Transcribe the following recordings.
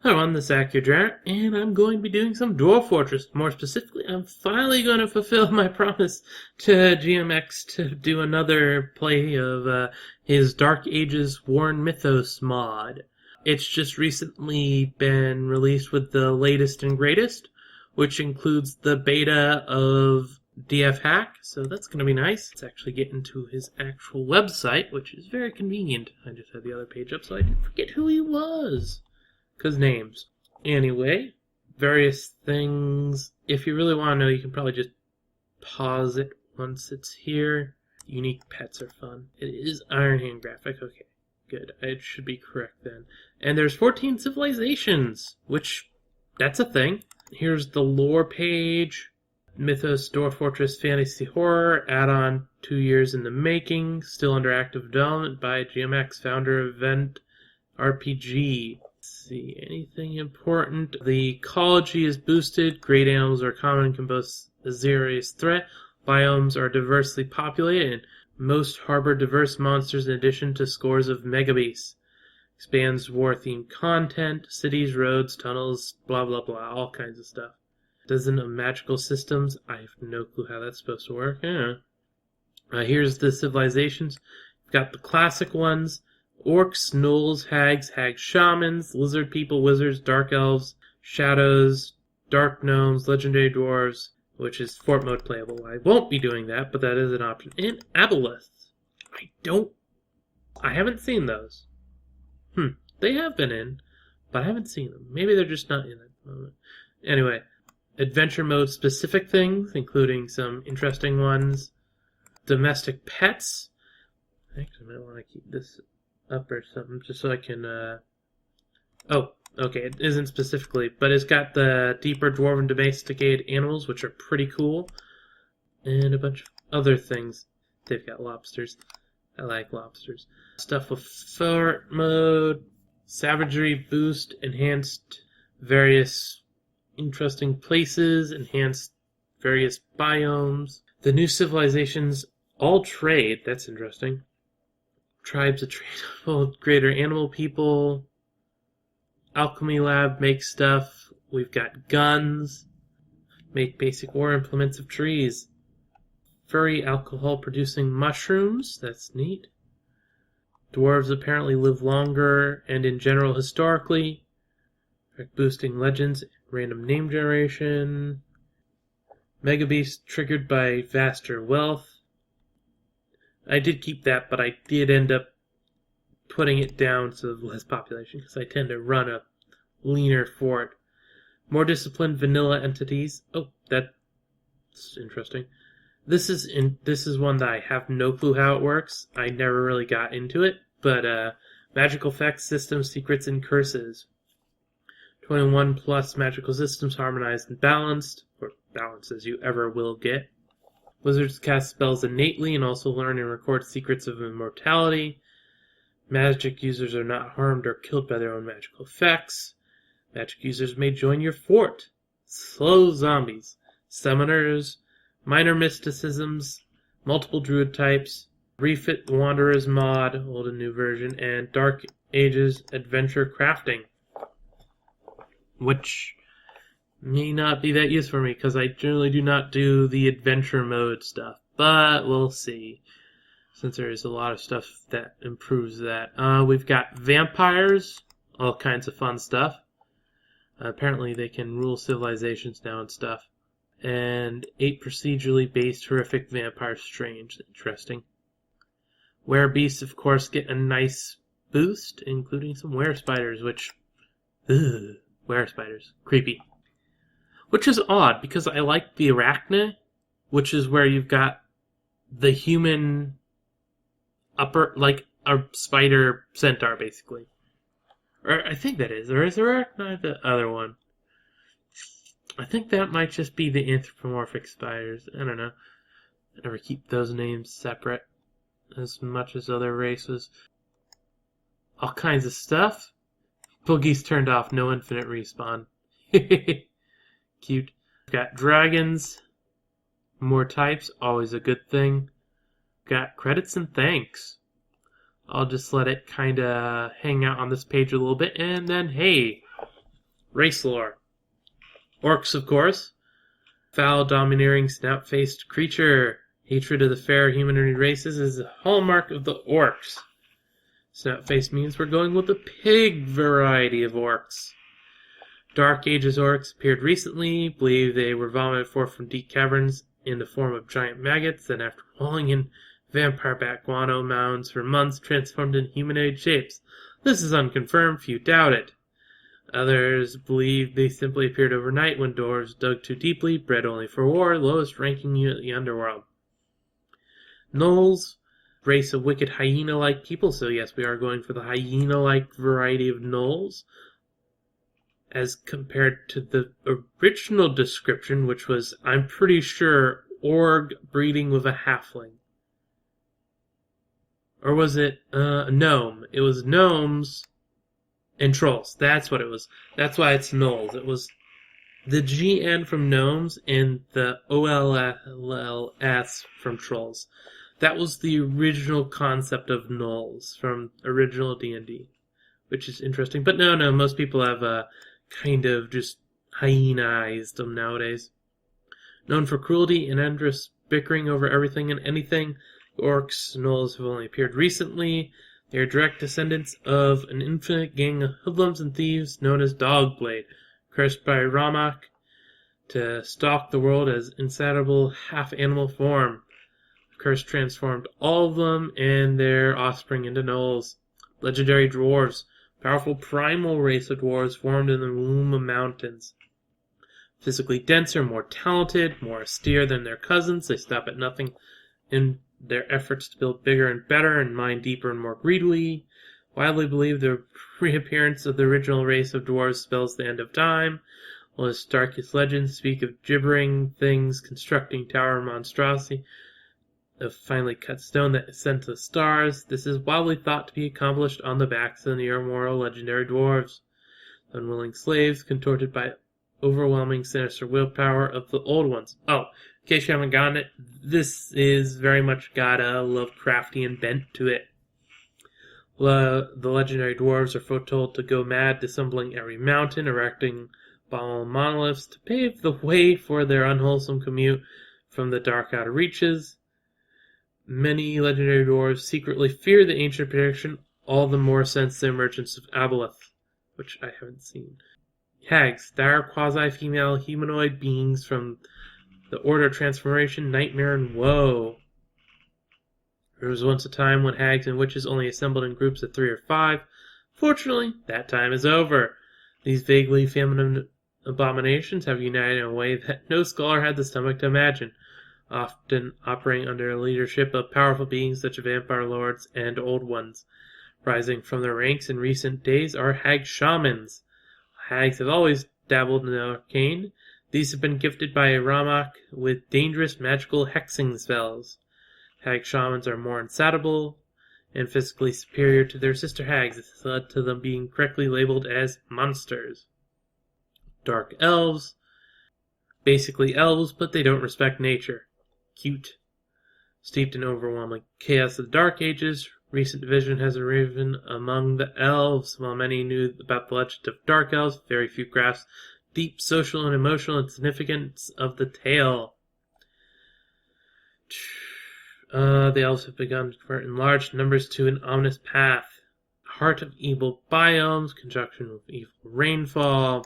Hello, I'm this Akhier, and I'm going to be doing some Dwarf Fortress. More specifically, I'm finally going to fulfill my promise to GMX to do another play of his Dark Ages Worn Mythos mod. It's just recently been released with the latest and greatest, which includes the beta of DF Hack, so that's going to be nice. Let's actually get into his actual website, which is very convenient. I just had the other page up so I didn't forget who he was. Because names. Anyway, various things. If you really want to know, you can probably just pause it once it's here. Unique pets are fun. It is Iron Hand graphic. Okay, good. I should be correct then. And there's 14 civilizations, which, that's a thing. Here's the lore page. Mythos Dwarf Fortress Fantasy Horror, add-on 2 years in the making, still under active development by GMX, founder of Event RPG. See, anything important? The ecology is boosted, great animals are common and can pose a serious threat, biomes are diversely populated, and most harbor diverse monsters in addition to scores of megabeasts. Expands war-themed content, cities, roads, tunnels, blah blah blah, all kinds of stuff. Dozen of magical systems, I have no clue how that's supposed to work. Here's the civilizations. We've got the classic ones. Orcs, gnolls, hags, hag shamans, lizard people, wizards, dark elves, shadows, dark gnomes, legendary dwarves, which is fort mode playable. I won't be doing that, but that is an option. And aboleths. I haven't seen those. They have been in, but I haven't seen them. Maybe they're just not in at the moment. Anyway, adventure mode specific things, including some interesting ones. Domestic pets. Actually, I might want to keep this up or something just so I can oh, okay, it isn't specifically, but it's got the deeper dwarven domesticated animals, which are pretty cool, and a bunch of other things. They've got lobsters. I like lobsters. Stuff with fort mode, savagery boost, enhanced various interesting places, enhanced various biomes. The new civilizations all trade. That's interesting. Tribes of tradable greater animal people. Alchemy lab makes stuff. We've got guns. Make basic war implements of trees. Furry alcohol producing mushrooms. That's neat. Dwarves apparently live longer and in general historically. Boosting legends. Random name generation. Megabeast triggered by vaster wealth. I did keep that, but I did end up putting it down to less population because I tend to run a leaner fort. More disciplined vanilla entities. Oh, that's interesting. This is one that I have no clue how it works. I never really got into it, but magical effects, systems, secrets, and curses. 21 plus magical systems harmonized and balanced, or balanced as you ever will get. Wizards cast spells innately and also learn and record secrets of immortality. Magic users are not harmed or killed by their own magical effects. Magic users may join your fort. Slow zombies. Summoners. Minor mysticisms. Multiple druid types. Refit Wanderers mod, old and new version. And Dark Ages Adventure Crafting. Which may not be that useful for me because I generally do not do the adventure mode stuff, but we'll see since there is a lot of stuff that improves that. We've got vampires, all kinds of fun stuff. Apparently they can rule civilizations now and stuff. And 8 procedurally based horrific vampire strains. Interesting. Werebeasts, of course, get a nice boost, including some were-spiders, which... were-spiders. Creepy. Which is odd, because I like the arachne, which is where you've got the human upper, like a spider centaur, basically. Or I think that is. Or is arachne the other one? I think that might just be the anthropomorphic spiders. I don't know. I never keep those names separate as much as other races. All kinds of stuff. Boogie's turned off, no infinite respawn. Cute. Got dragons. More types, always a good thing. Got credits and thanks. I'll just let it kind of hang out on this page a little bit, and then, hey, Race lore. Orcs, of course. Foul, domineering, snout-faced creature. Hatred of the fair humanoid races is a hallmark of the orcs. Snout-faced means we're going with the pig variety of orcs. Dark Ages orcs appeared recently. Believe they were vomited forth from deep caverns in the form of giant maggots, and after walling in vampire bat guano mounds for months, transformed in humanoid shapes. This is unconfirmed, few doubt it. Others believe they simply appeared overnight when dwarves dug too deeply, bred only for war, lowest ranking unit in the underworld. Gnolls, race of wicked hyena-like people, so yes, we are going for the hyena-like variety of gnolls, as compared to the original description, which was, I'm pretty sure, org breeding with a halfling. Or was it gnome? It was gnomes and trolls. That's what it was. That's why it's gnolls. It was the GN from gnomes and the OLLS from trolls. That was the original concept of gnolls from original D&D, which is interesting. But no, most people have kind of just hyenaized them nowadays. Known for cruelty and endless bickering over everything and anything, orcs, gnolls have only appeared recently. They are direct descendants of an infinite gang of hoodlums and thieves known as Dogblade, cursed by Ramak to stalk the world as insatiable half-animal form. The curse transformed all of them and their offspring into gnolls. Legendary dwarves, powerful primal race of dwarves formed in the womb of mountains. Physically denser, more talented, more austere than their cousins, they stop at nothing in their efforts to build bigger and better and mine deeper and more greedily. Widely believed the reappearance of the original race of dwarves spells the end of time, while the darkest legends speak of gibbering things constructing tower monstrosity of finely cut stone that ascend to the stars. This is widely thought to be accomplished on the backs of the immoral legendary dwarves, unwilling slaves contorted by overwhelming sinister willpower of the old ones. Oh, in case you haven't gotten it, this is very much got a Lovecraftian bent to it. The legendary dwarves are foretold to go mad, dissembling every mountain, erecting monoliths to pave the way for their unwholesome commute from the dark outer reaches. Many legendary dwarves secretly fear the ancient prediction, all the more since the emergence of Aboleth, which I haven't seen. Hags, dire quasi-female humanoid beings from the Order of Transformation, Nightmare, and Woe. There was once a time when hags and witches only assembled in groups of 3 or 5. Fortunately, that time is over. These vaguely feminine abominations have united in a way that no scholar had the stomach to imagine, often operating under the leadership of powerful beings such as vampire lords and old ones. Rising from their ranks in recent days are hag shamans. Hags have always dabbled in the arcane. These have been gifted by Ramak with dangerous magical hexing spells. Hag shamans are more insatiable and physically superior to their sister hags. This has led to them being correctly labeled as monsters. Dark elves. Basically elves, but they don't respect nature. Cute. Steeped in overwhelming chaos of the Dark Ages, recent division has arisen among the elves. While many knew about the legend of dark elves, very few grasped deep social and emotional significance of the tale. The elves have begun to convert in large numbers to an ominous path. Heart of evil biomes, conjunction with evil rainfall.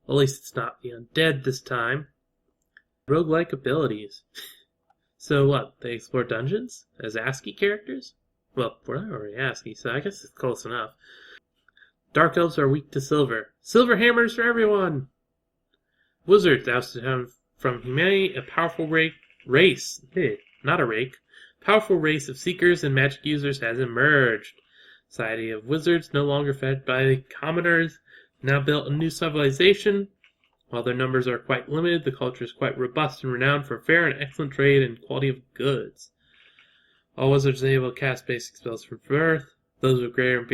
At least it's not the undead this time. Roguelike abilities. So what, they explore dungeons as ASCII characters? Well, we're not already ASCII, so I guess it's close enough. Dark elves are weak to silver. Silver hammers for everyone! Wizards ousted from humanity, a powerful race. Not a rake. Powerful race of seekers and magic users has emerged. Society of wizards, no longer fed by the commoners, now built a new civilization. While their numbers are quite limited, the culture is quite robust and renowned for fair and excellent trade and quality of goods. All wizards are able to cast basic spells from birth. Those with greater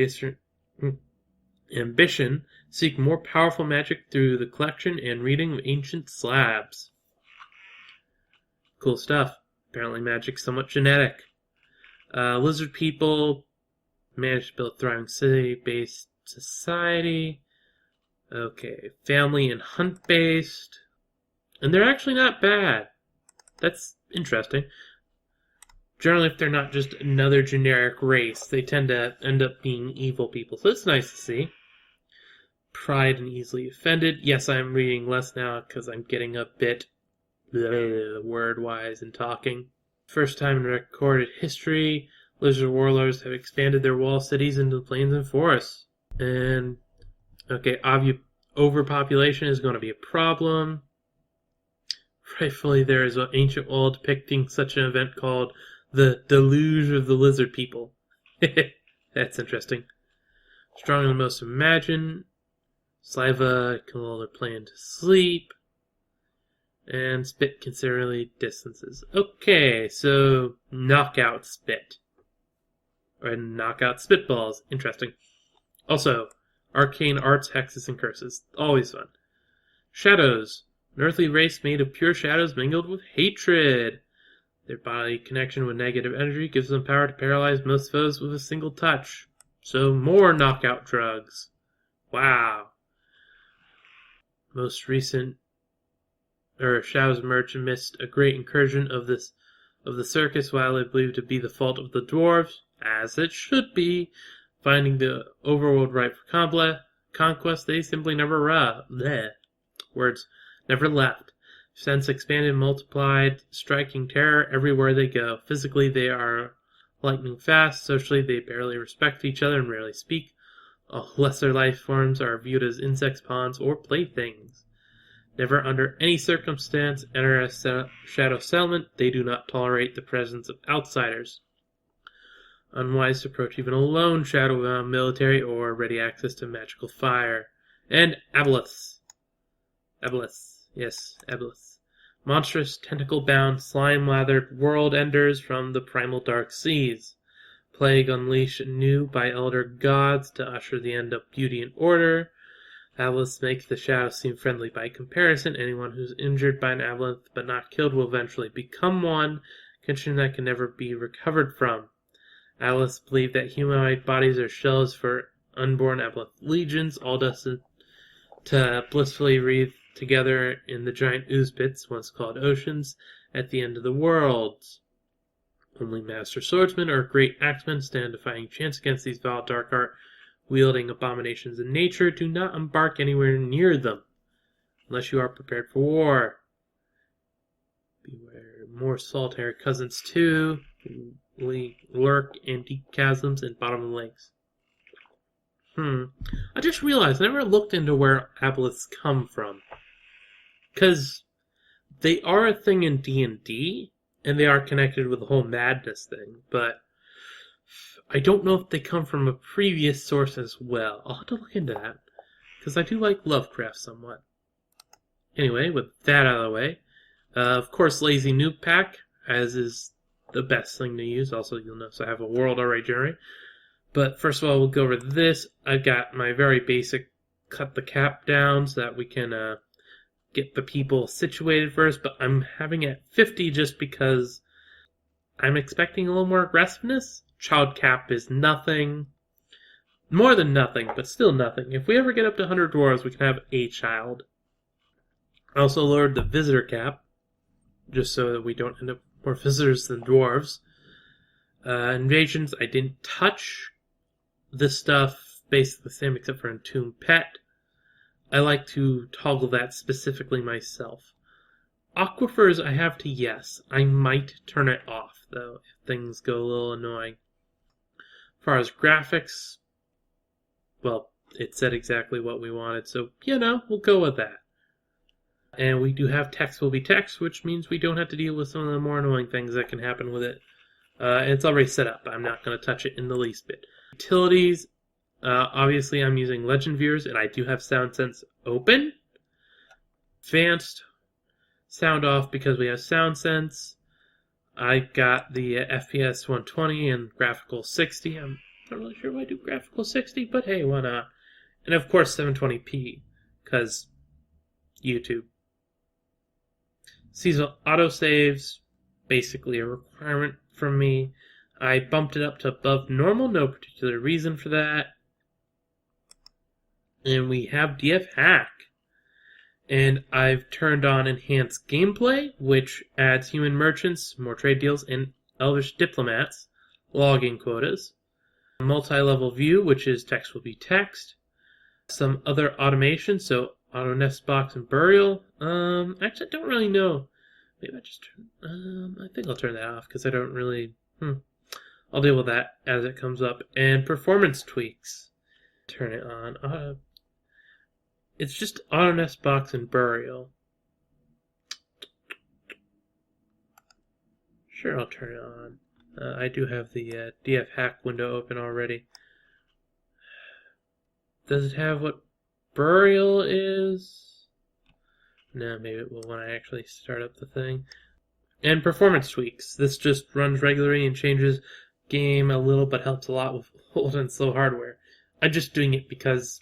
ambition seek more powerful magic through the collection and reading of ancient slabs. Cool stuff. Apparently magic's somewhat genetic. Lizard people managed to build a thriving city-based society. Okay, family and hunt-based. And they're actually not bad. That's interesting. Generally, if they're not just another generic race, they tend to end up being evil people. So it's nice to see. Pride and easily offended. Yes, I'm reading less now because I'm getting a bit word-wise and talking. First time in recorded history, lizard warlords have expanded their wall cities into the plains and forests. And, okay, overpopulation is going to be a problem. Rightfully, there is an ancient wall depicting such an event called the Deluge of the Lizard People. That's interesting. Stronger than most imagine. Saliva can lull their plan to sleep. And spit considerably distances. Okay, so knockout spit. Or knockout spitballs. Interesting. Also, arcane arts, hexes, and curses. Always fun. Shadows. An earthly race made of pure shadows mingled with hatred. Their body connection with negative energy gives them power to paralyze most foes with a single touch. So more knockout drugs. Wow. Most recent shadows emerged amidst a great incursion of the circus, widely believed to be the fault of the dwarves, as it should be. Finding the overworld ripe for conquest, they simply never never left. Sense expanded, multiplied, striking terror everywhere they go. Physically, they are lightning fast. Socially, they barely respect each other and rarely speak. All lesser life forms are viewed as insects, pawns, or playthings. Never under any circumstance enter a shadow settlement. They do not tolerate the presence of outsiders. Unwise to approach even a lone shadow military or ready access to magical fire. And aboleths. Yes, aboleths. Monstrous, tentacle-bound, slime-lathered world enders from the primal dark seas. Plague unleashed anew by elder gods to usher the end of beauty and order. Aboleths make the shadows seem friendly by comparison. Anyone who's injured by an aboleth but not killed will eventually become one, condition that can never be recovered from. Aboleths believe that humanoid bodies are shells for unborn aboleth legions, all destined to blissfully wreathe together in the giant ooze pits, once called oceans, at the end of the world. Only master swordsmen or great axemen stand a fighting chance against these vile dark art wielding abominations in nature. Do not embark anywhere near them, unless you are prepared for war. Beware more solitary cousins too. Lurk in deep chasms and bottom lakes. I just realized I never looked into where aboleths come from. Because they are a thing in D&D, and they are connected with the whole madness thing, but I don't know if they come from a previous source as well. I'll have to look into that, because I do like Lovecraft somewhat. Anyway, with that out of the way, of course Lazy Noob Pack, as is the best thing to use. Also, you'll notice I have a world already generated. But first of all, we'll go over this. I've got my very basic cut the cap down so that we can get the people situated first. But I'm having it at 50 just because I'm expecting a little more aggressiveness. Child cap is nothing. More than nothing, but still nothing. If we ever get up to 100 dwarves, we can have a child. I also lowered the visitor cap, just so that we don't end up with more visitors than dwarves. Invasions, I didn't touch. This stuff, basically the same except for Entomb Pet. I like to toggle that specifically myself. Aquifers, I have to yes. I might turn it off, though, if things go a little annoying. As far as graphics, well, it said exactly what we wanted, so, we'll go with that. And we do have text will be text, which means we don't have to deal with some of the more annoying things that can happen with it. It's already set up. I'm not going to touch it in the least bit. Utilities, obviously I'm using Legend Viewers, and I do have Sound Sense open. Advanced, sound off because we have Sound Sense. I got the FPS 120 and graphical 60. I'm not really sure why I do graphical 60, but hey, why not? And of course 720p, because YouTube. Seasonal autosaves, basically a requirement from me. I bumped it up to above normal, no particular reason for that. And we have DF Hack. And I've turned on enhanced gameplay, which adds human merchants, more trade deals, and elvish diplomats, logging quotas. Multi-level view, which is text will be text. Some other automation, so auto nest box and burial. Actually, I don't really know. Maybe I just turn. I think I'll turn that off because I don't really. I'll deal with that as it comes up. And performance tweaks. Turn it on. It's just auto nest box and burial. Sure, I'll turn it on. I do have the DF hack window open already. Does it have what burial is? No, maybe it will when I actually start up the thing. And performance tweaks. This just runs regularly and changes game a little, but helps a lot with old and slow hardware. I'm just doing it because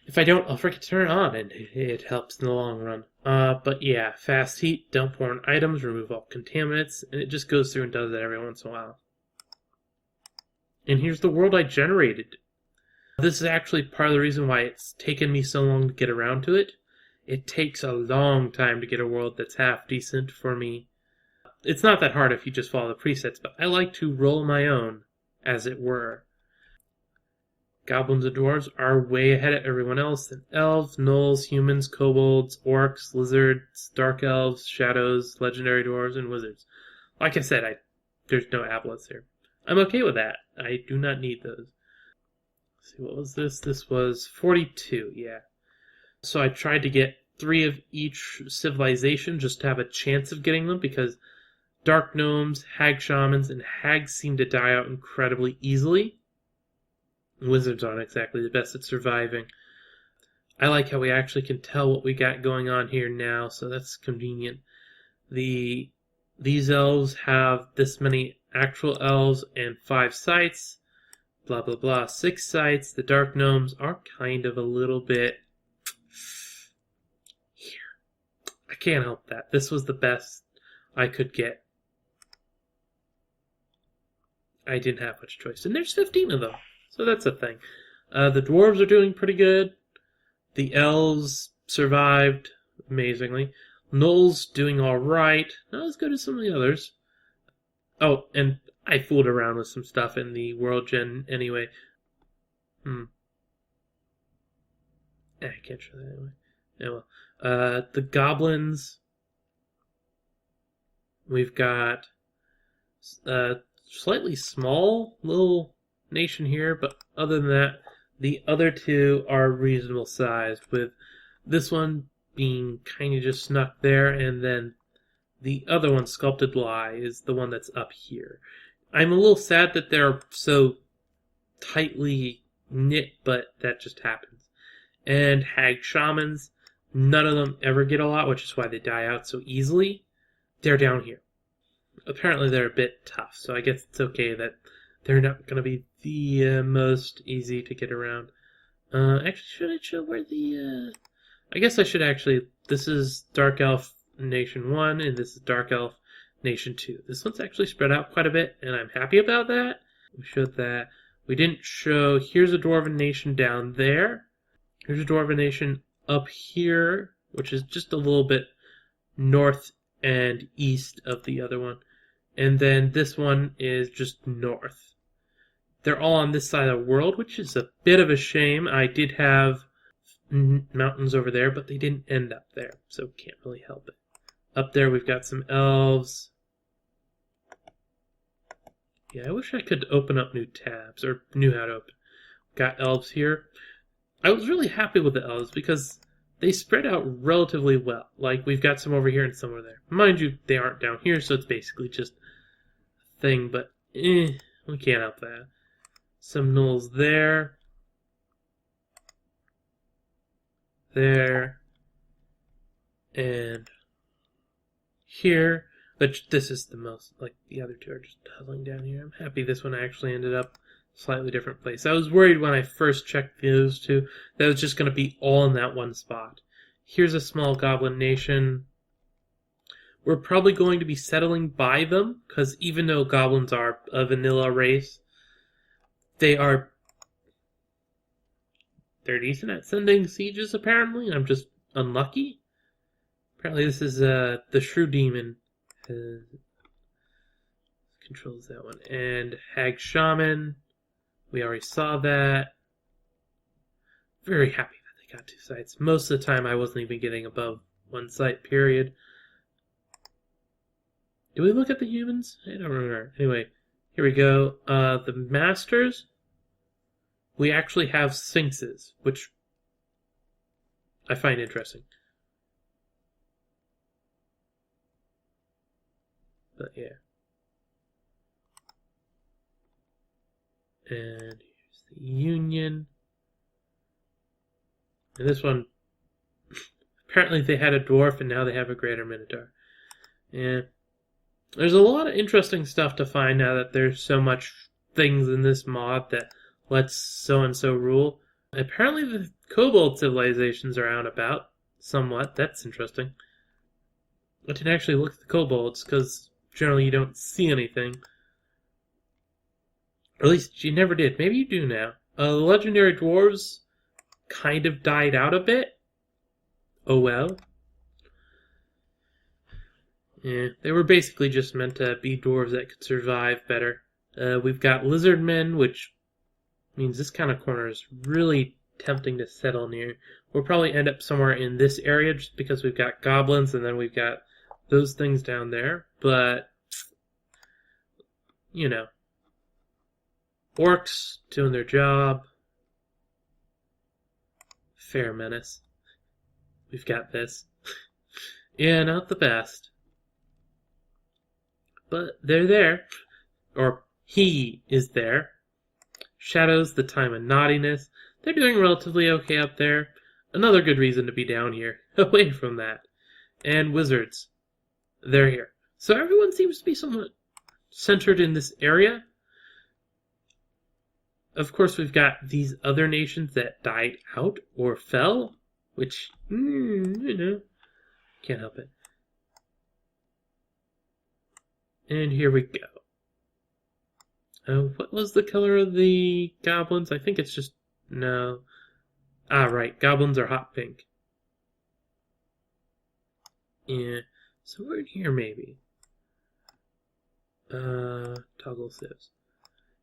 if I don't, I'll forget to turn it on, and it helps in the long run. But yeah, fast heat, dump foreign items, remove all contaminants, and it just goes through and does that every once in a while. And here's the world I generated. This is actually part of the reason why it's taken me so long to get around to it. It takes a long time to get a world that's half decent for me. It's not that hard if you just follow the presets, but I like to roll my own, as it were. Goblins and dwarves are way ahead of everyone else than elves, gnolls, humans, kobolds, orcs, lizards, dark elves, shadows, legendary dwarves, and wizards. Like I said, there's no aboleths here. I'm okay with that. I do not need those. Let's see, what was this? This was 42, yeah. So I tried to get 3 of each civilization just to have a chance of getting them, because dark gnomes, hag shamans, and hags seem to die out incredibly easily. Wizards aren't exactly the best at surviving. I like how we actually can tell what we got going on here now, so that's convenient. These elves have this many actual elves and 5 sites, blah blah blah, 6 sites. The dark gnomes are kind of a little bit here. I can't help that. This was the best I could get. I didn't have much choice, and there's 15 of them. So that's a thing. The dwarves are doing pretty good. The elves survived amazingly. Gnolls doing alright. Not as good as some of the others. Oh, and I fooled around with some stuff in the world gen anyway. I can't show that anyway. Yeah, well. The goblins. We've got slightly small little nation here, but other than that, the other 2 are reasonable sized, with this one being kind of just snuck there, and then the other one, Sculpted Lie, is the one that's up here. I'm a little sad that they're so tightly knit, but that just happens. And hag shamans, none of them ever get a lot, which is why they die out so easily. They're down here. Apparently they're a bit tough, so I guess it's okay that they're not going to be the most easy to get around. Actually, should I show where the... I guess I should actually... This is Dark Elf Nation 1, and this is Dark Elf Nation 2. This one's actually spread out quite a bit, and I'm happy about that. We showed that. We didn't show... Here's a Dwarven Nation down there. Here's a Dwarven Nation up here, which is just a little bit north and east of the other one. And then this one is just north. They're all on this side of the world, which is a bit of a shame. I did have mountains over there, but they didn't end up there, so can't really help it. Up there we've got some elves. Yeah, I wish I could open up new tabs, or knew how to open. Got elves here. I was really happy with the elves because they spread out relatively well. Like, we've got some over here and some over there. Mind you, they aren't down here, so it's basically just a thing, but we can't help that. Some gnolls there. There. And here. But this is the most, like, the other 2 are just huddling down here. I'm happy this one actually ended up a slightly different place. I was worried when I first checked those 2 that it was just going to be all in that one spot. Here's a small goblin nation. We're probably going to be settling by them, because even though goblins are a vanilla race, they are they're decent at sending sieges, apparently. I'm just unlucky. Apparently this is the Shrew Demon controls that one. And Hag Shaman, we already saw that. Very happy that they got 2 sites. Most of the time I wasn't even getting above 1 site, period. Did we look at the humans? I don't remember. Anyway, here we go. The Masters, we actually have Sphinxes, which I find interesting. But yeah. And here's the Union. And this one, apparently they had a dwarf and now they have a greater minotaur. Yeah. There's a lot of interesting stuff to find now that there's so much things in this mod that lets so-and-so rule. Apparently the kobold civilizations are out about somewhat. That's interesting. I didn't actually look at the kobolds because generally you don't see anything. Or at least you never did. Maybe you do now. The legendary dwarves kind of died out a bit. Oh well. Yeah, they were basically just meant to be dwarves that could survive better. We've got lizard men, which means this kind of corner is really tempting to settle near. We'll probably end up somewhere in this area just because we've got goblins and then we've got those things down there. But, you know, orcs doing their job. Fair menace. We've got this. Yeah, not the best. But they're there. Or he is there. Shadows, the time of naughtiness. They're doing relatively okay up there. Another good reason to be down here. Away from that. And wizards. They're here. So everyone seems to be somewhat centered in this area. Of course, we've got these other nations that died out or fell. Which, you know, can't help it. And here we go. What was the color of the goblins? I think it's just... No. Ah, right. Goblins are hot pink. Yeah. So we're in here, maybe. Toggle sieves.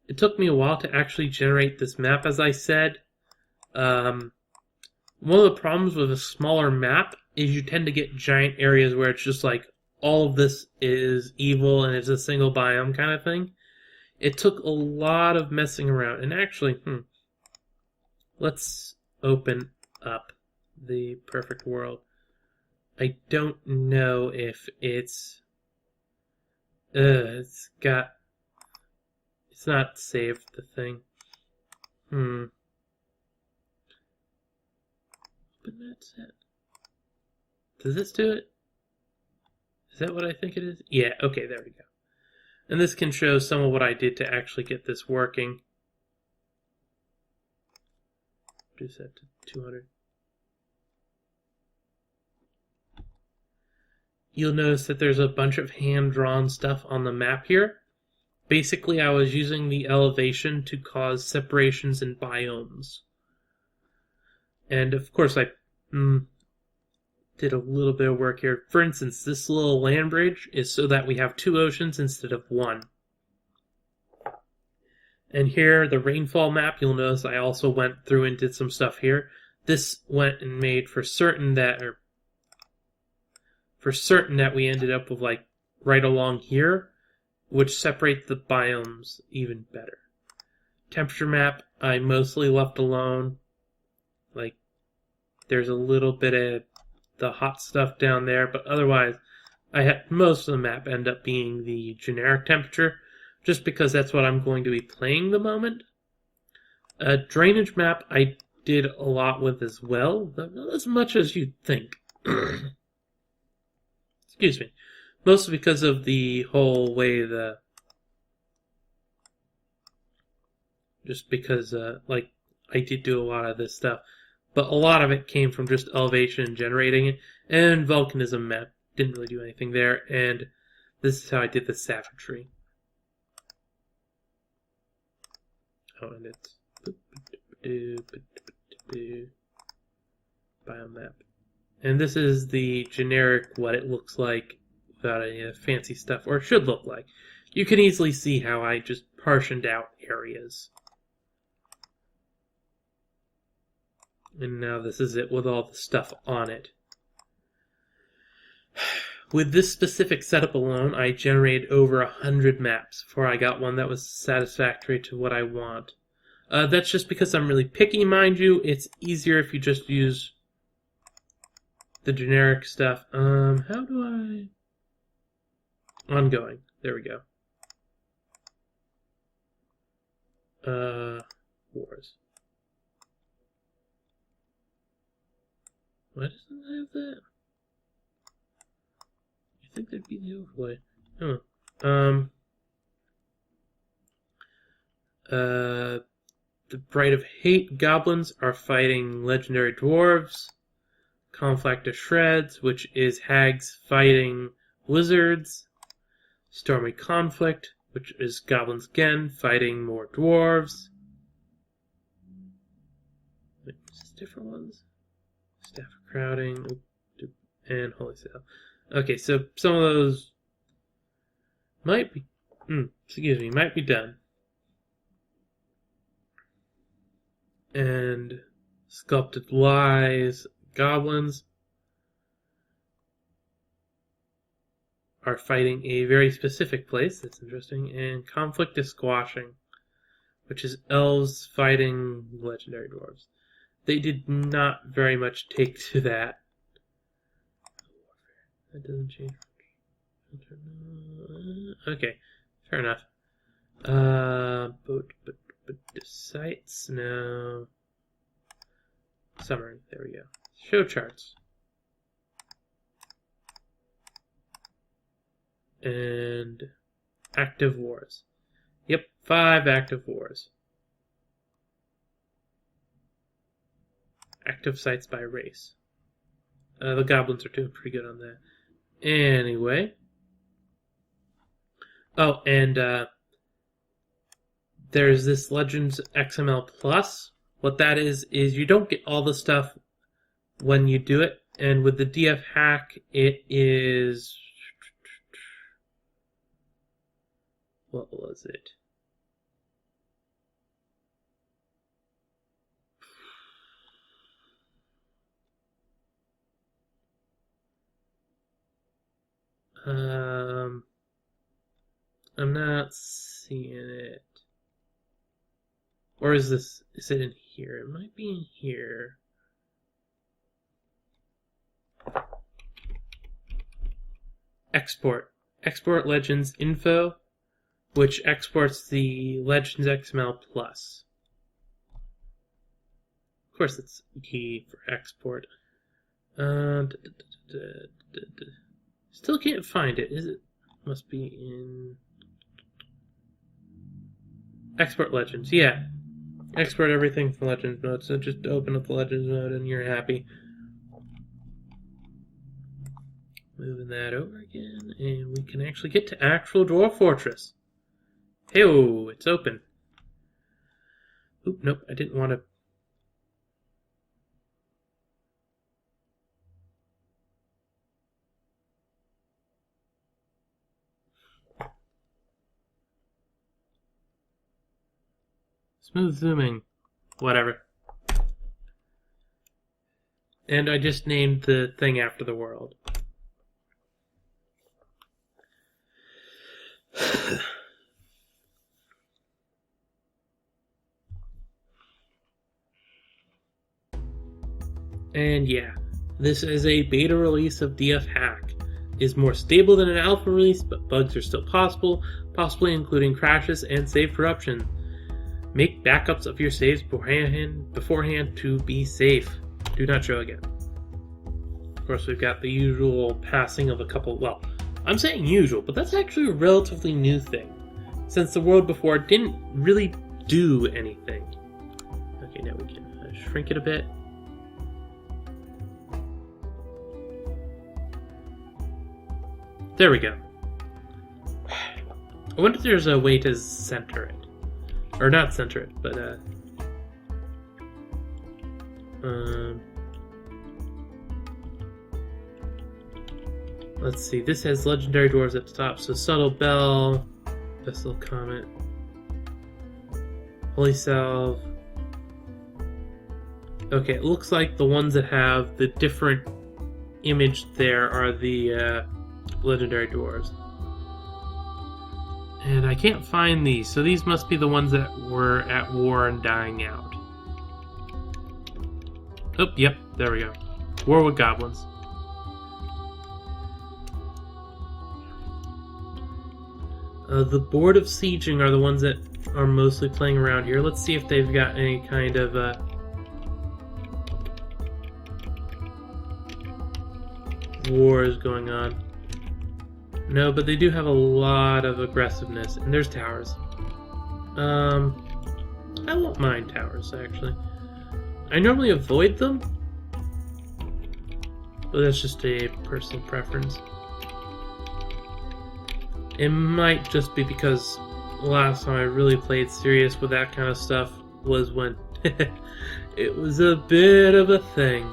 It took me a while to actually generate this map, as I said. One of the problems with a smaller map is you tend to get giant areas where it's just like, all of this is evil and it's a single biome kind of thing. It took a lot of messing around. And actually, let's open up the perfect world. I don't know if it's it's not saved, the thing. Open that set. Does this do it? Is that what I think it is? Yeah, okay, there we go. And this can show some of what I did to actually get this working. Reduce that to 200. You'll notice that there's a bunch of hand-drawn stuff on the map here. Basically, I was using the elevation to cause separations in biomes. And of course, I did a little bit of work here. For instance, this little land bridge is so that we have 2 oceans instead of 1. And here, the rainfall map, you'll notice I also went through and did some stuff here. This went and made for certain that we ended up with like right along here, which separates the biomes even better. Temperature map, I mostly left alone. Like, there's a little bit of the hot stuff down there, but otherwise I had most of the map end up being the generic temperature, just because that's what I'm going to be playing the moment. Drainage map I did a lot with as well, but not as much as you'd think. Excuse me. Mostly because of the whole way just because like I did do a lot of this stuff. But a lot of it came from just elevation and generating it. And volcanism map. Didn't really do anything there. And this is how I did the savagery. Oh, and it's... Biomap. And this is the generic what it looks like without any fancy stuff, or it should look like. You can easily see how I just partitioned out areas. And now this is it with all the stuff on it. With this specific setup alone, I generated over 100 maps before I got one that was satisfactory to what I want. That's just because I'm really picky, mind you. It's easier if you just use the generic stuff. How do I... Ongoing. There we go. Wars. Why doesn't it have that? I think that'd be the overlay. Oh. The Bright of Hate goblins are fighting legendary dwarves. Conflict of Shreds, which is hags fighting wizards. Stormy Conflict, which is goblins again fighting more dwarves. Wait, is this different ones? Staff of Crowding, and Holy Sail. Okay, so some of those might be, might be done. And Sculpted Lies goblins are fighting a very specific place. That's interesting. And Conflict is Squashing, which is elves fighting legendary dwarves. They did not very much take to that. That doesn't change. Okay, fair enough. But sites now. Summary. There we go. Show charts. And active wars. Yep, 5 active wars. Active sites by race. The goblins are doing pretty good on that. Anyway. Oh, and there's this Legends XML Plus. What that is you don't get all the stuff when you do it. And with the DF hack, it is... What was it? I'm not seeing it. Or is it in here? It might be in here. Export Legends info, which exports the Legends XML Plus. Of course, it's key for export. Still can't find it. Is it? Must be in Export Legends. Yeah, export everything from Legends mode. So just open up the Legends mode, and you're happy. Moving that over again, and we can actually get to actual Dwarf Fortress. Hey-oh, it's open. Oop, nope, I didn't want to... Smooth zooming. Whatever. And I just named the thing after the world. And yeah, this is a beta release of DF Hack. It is more stable than an alpha release, but bugs are still possible, possibly including crashes and save corruption. Make backups of your saves beforehand to be safe. Do not show again. Of course, we've got the usual passing of a couple... Well, I'm saying usual, but that's actually a relatively new thing, since the world before didn't really do anything. Okay, now we can shrink it a bit. There we go. I wonder if there's a way to center it. Or not center it, but Let's see. This has legendary dwarves at the top. So Subtle Bell, Vessel Comet, Holy Salve. Okay, it looks like the ones that have the different image there are the legendary dwarves. And I can't find these, so these must be the ones that were at war and dying out. Oh, yep, there we go. War with Goblins. The Board of Sieging are the ones that are mostly playing around here. Let's see if they've got any kind of wars going on. No, but they do have a lot of aggressiveness, and there's towers. I won't mind towers, actually. I normally avoid them, but that's just a personal preference. It might just be because last time I really played serious with that kind of stuff was when it was a bit of a thing.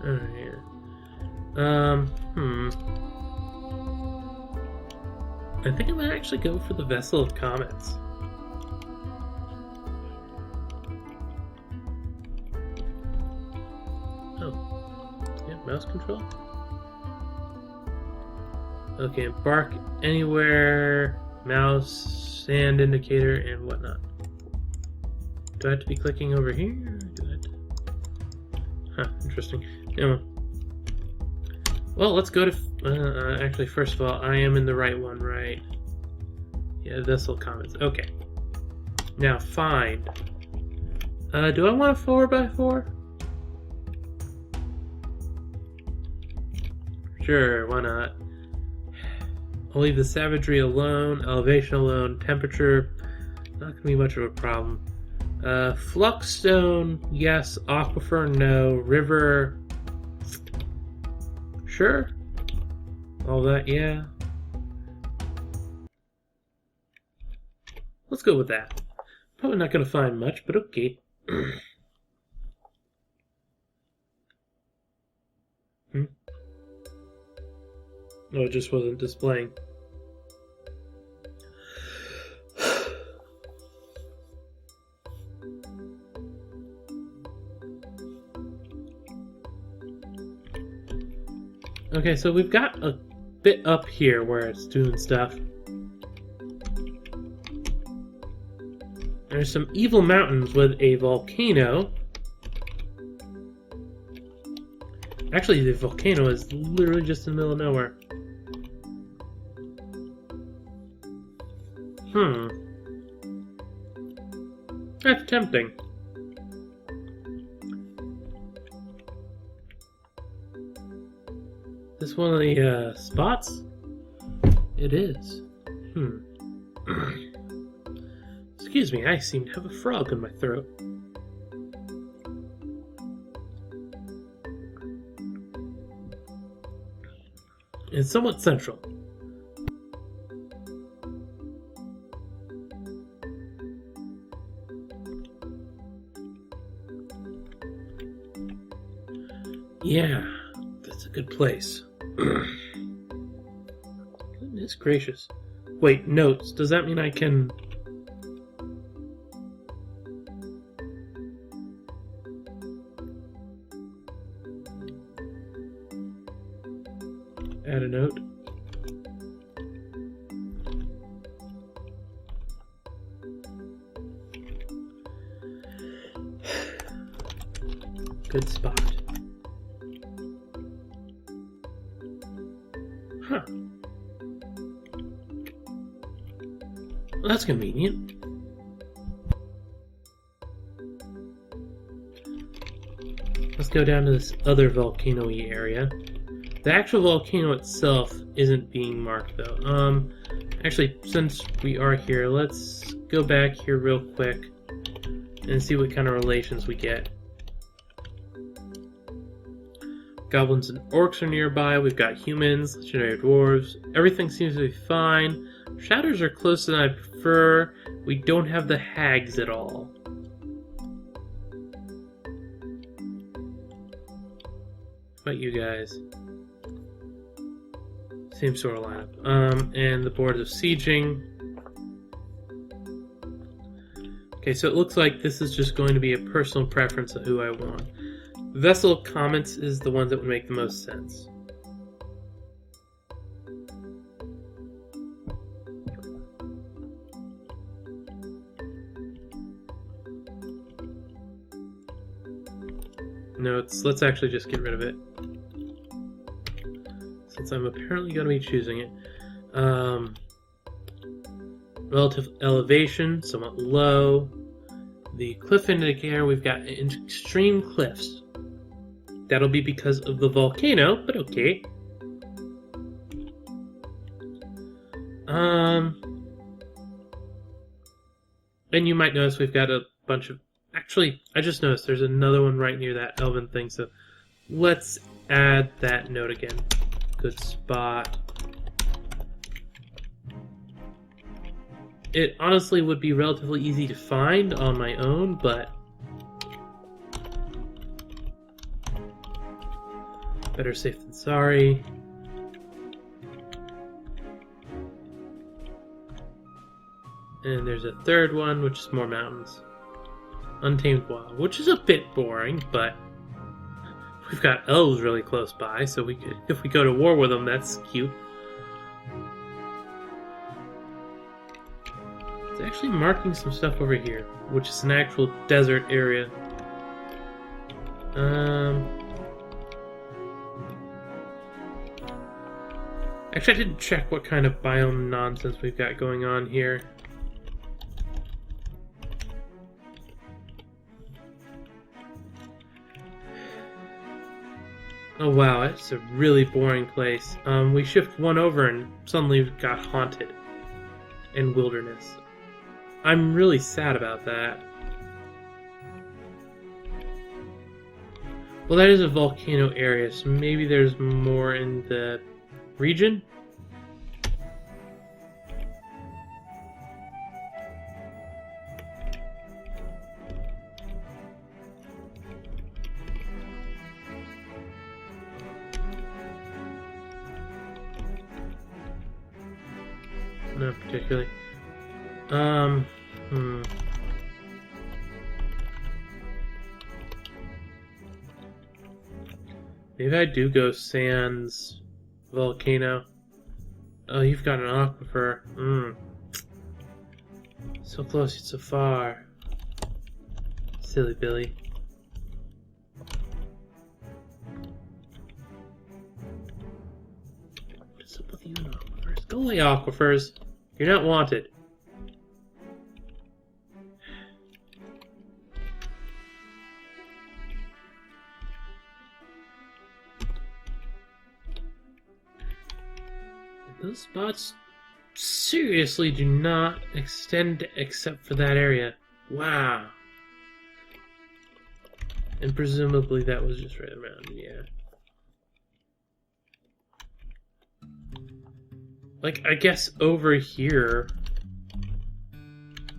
Alright. I think I'm gonna actually go for the Vessel of Comets. Mouse control? Okay, Embark anywhere, mouse, sand indicator, and whatnot. Do I have to be clicking over here? Or do I have to... Huh, interesting. Anyway. Well, let's go to... actually, first of all, I am in the right one, right? Yeah, Vessel Comets. Okay. Now, find. Do I want a 4x4? Sure, why not? I'll leave the savagery alone, elevation alone, temperature, not gonna be much of a problem. Fluxstone, yes. Aquifer, no. River, sure. All that, yeah. Let's go with that. Probably not gonna find much, but okay. No, it just wasn't displaying. Okay, so we've got a bit up here where it's doing stuff. There's some evil mountains with a volcano. Actually, the volcano is literally just in the middle of nowhere. That's tempting. This one of the spots? It is. Excuse me, I seem to have a frog in my throat. It's somewhat central. Yeah, that's a good place. Goodness gracious. Wait, notes. Does that mean I can... add a note? Good spot. Huh. Well, that's convenient. Let's go down to this other volcano-y area. The actual volcano itself isn't being marked, though. Actually, since we are here, let's go back here real quick and see what kind of relations we get. Goblins and orcs are nearby. We've got humans, legendary dwarves. Everything seems to be fine. Shadows are closer than I prefer. We don't have the hags at all. What about you guys? Same sort of lineup. And the board of sieging. Okay, so it looks like this is just going to be a personal preference of who I want. Vessel comments is the one that would make the most sense. No, let's actually just get rid of it. Since I'm apparently going to be choosing it. Relative elevation, somewhat low. The cliff indicator, we've got extreme cliffs. That'll be because of the volcano, but okay. And you might notice we've got a bunch of... Actually, I just noticed there's another one right near that elven thing, so let's add that note again. Good spot. It honestly would be relatively easy to find on my own, but better safe than sorry. And there's a third one, which is more mountains. Untamed Wild, which is a bit boring, but we've got elves really close by, so we could, if we go to war with them, that's cute. It's actually marking some stuff over here, which is an actual desert area. Actually, I didn't check what kind of biome nonsense we've got going on here. Oh wow, it's a really boring place. We shift one over and suddenly we've got haunted and wilderness. I'm really sad about that. Well, that is a volcano area, so maybe there's more in the region? Not particularly. Maybe I do go Sans Volcano. Oh, you've got an aquifer. So close yet so far. Silly Billy. What's up with you and aquifers? Go away, aquifers. You're not wanted. Those spots seriously do not extend except for that area. Wow. And presumably that was just right around, yeah. Like, I guess over here,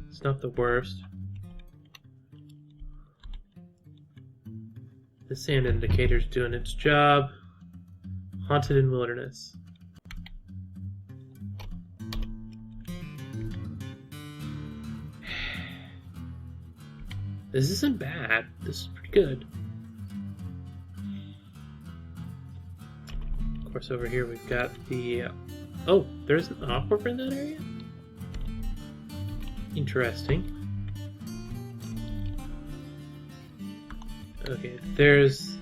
it's not the worst. The sand indicator's doing its job. Haunted in wilderness. This isn't bad. This is pretty good. Of course, over here we've got the... oh, there's an aquifer in that area? Interesting. Okay, there's...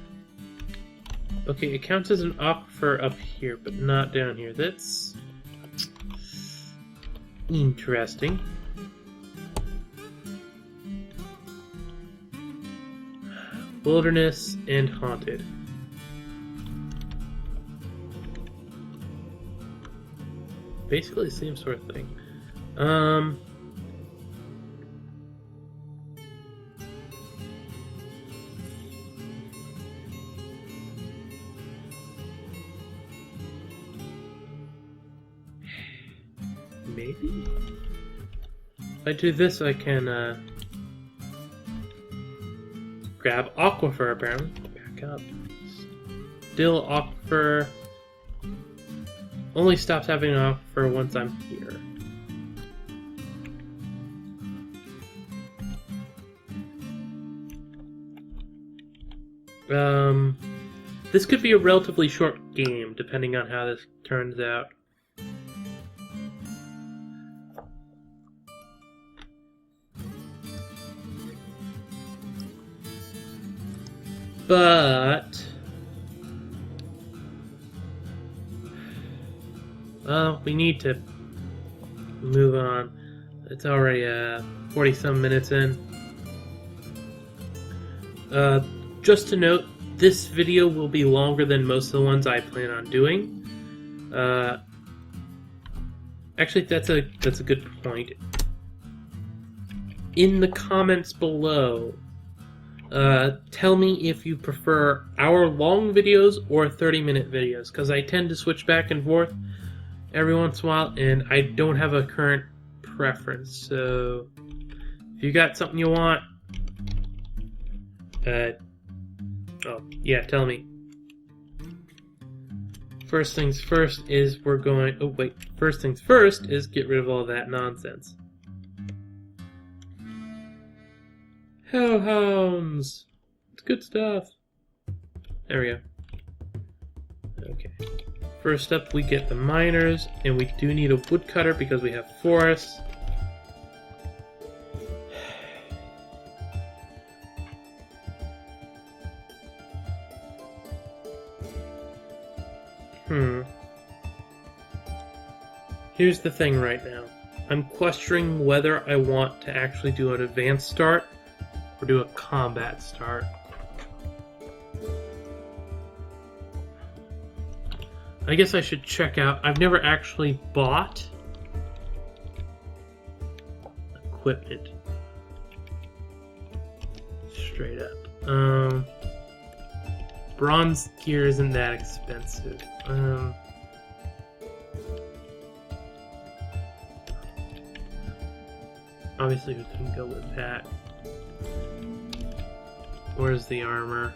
okay, it counts as an aquifer up here, but not down here. That's... interesting. Wilderness and haunted. Basically the same sort of thing. Maybe? If I do this, I can grab Aquifer, apparently. Back up. Still Aquifer. Only stops having an Aquifer once I'm here. This could be a relatively short game, depending on how this turns out. But well, we need to move on. It's already 40-some minutes in. Just to note, this video will be longer than most of the ones I plan on doing. Actually, that's a good point. In the comments below, tell me if you prefer hour-long videos or 30-minute videos, because I tend to switch back and forth every once in a while, and I don't have a current preference. So, if you got something you want, oh, yeah, tell me. First things first is we're going... Oh, wait. First things first is get rid of all that nonsense. Hellhounds! It's good stuff. There we go. Okay. First up, we get the miners, and we do need a woodcutter because we have forests. Here's the thing right now. I'm questioning whether I want to actually do an advanced start or do a combat start. I guess I should check out. I've never actually bought equipment. Straight up. Bronze gear isn't that expensive. Obviously we couldn't go with that. Where's the armor?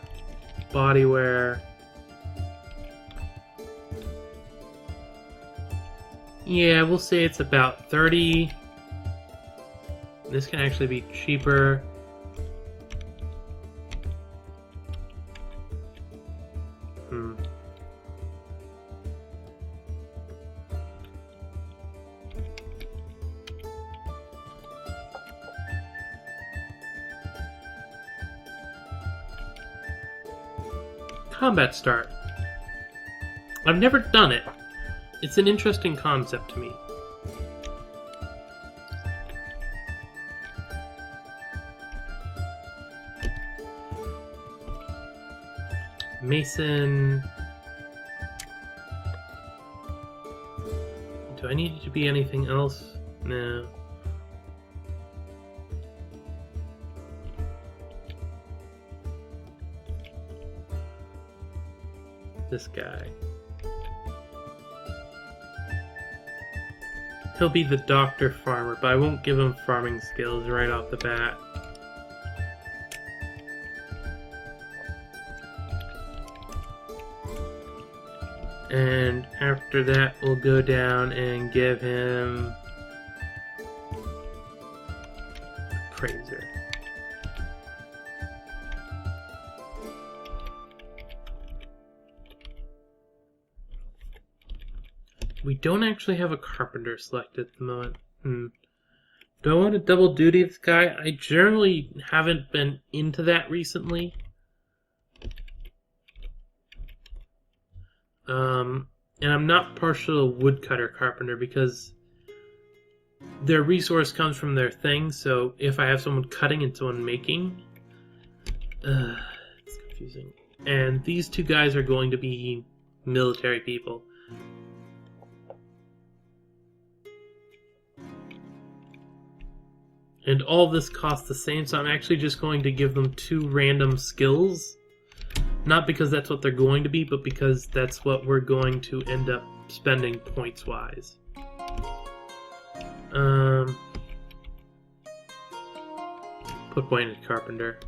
Bodywear. Yeah, we'll say it's about 30. This can actually be cheaper. Combat start. I've never done it. It's an interesting concept to me. Mason. Do I need it to be anything else? No. This guy. He'll be the doctor farmer, but I won't give him farming skills right off the bat. And after that, we'll go down and give him appraiser. We don't actually have a carpenter selected at the moment. Do I want to double duty this guy? I generally haven't been into that recently. And I'm not partial to woodcutter carpenter because their resource comes from their thing, so if I have someone cutting and someone making, it's confusing. And these two guys are going to be military people. And all this costs the same, so I'm actually just going to give them 2 random skills. Not because that's what they're going to be, but because that's what we're going to end up spending points-wise. Put point at carpenter.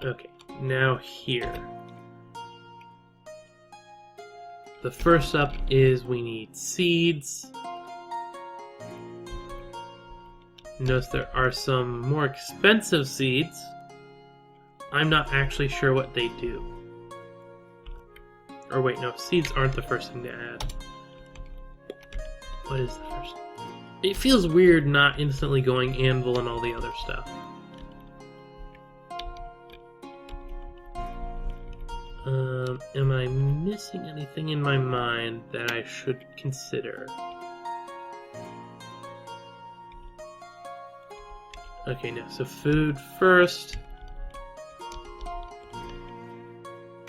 Okay, now here. The first up is we need seeds. Notice there are some more expensive seeds. I'm not actually sure what they do. Or wait, no, seeds aren't the first thing to add. What is the first? It feels weird not instantly going anvil and all the other stuff. Am I missing anything in my mind that I should consider? Okay, no, so food first.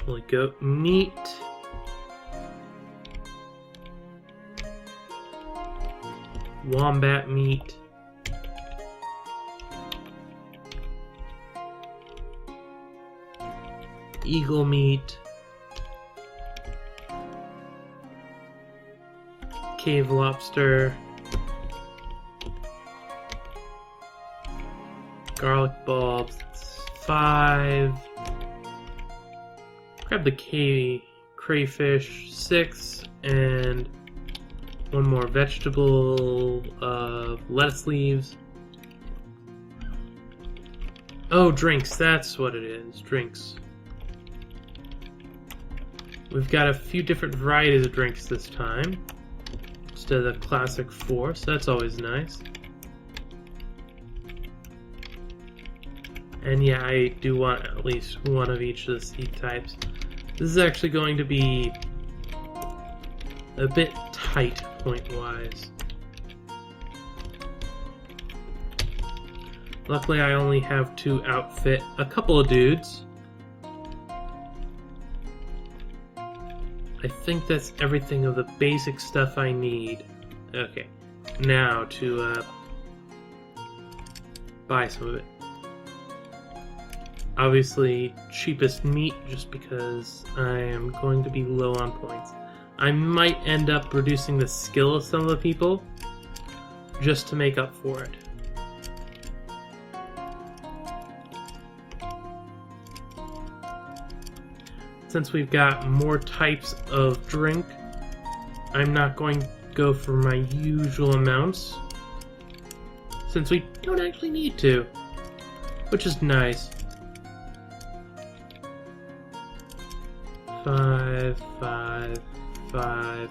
Holy goat meat. Wombat meat. Eagle meat. Cave lobster. Garlic bulbs. That's 5. Grab the crayfish. 6. And one more vegetable. Lettuce leaves. Oh, drinks. That's what it is. Drinks. We've got a few different varieties of drinks this time, instead of the classic 4, so that's always nice. And yeah, I do want at least one of each of the seed types. This is actually going to be a bit tight point-wise. Luckily, I only have to outfit a couple of dudes. I think that's everything of the basic stuff I need. Okay, now to buy some of it. Obviously, cheapest meat, just because I am going to be low on points. I might end up reducing the skill of some of the people, just to make up for it. Since we've got more types of drink, I'm not going to go for my usual amounts, since we don't actually need to, which is nice. 5, 5, 5,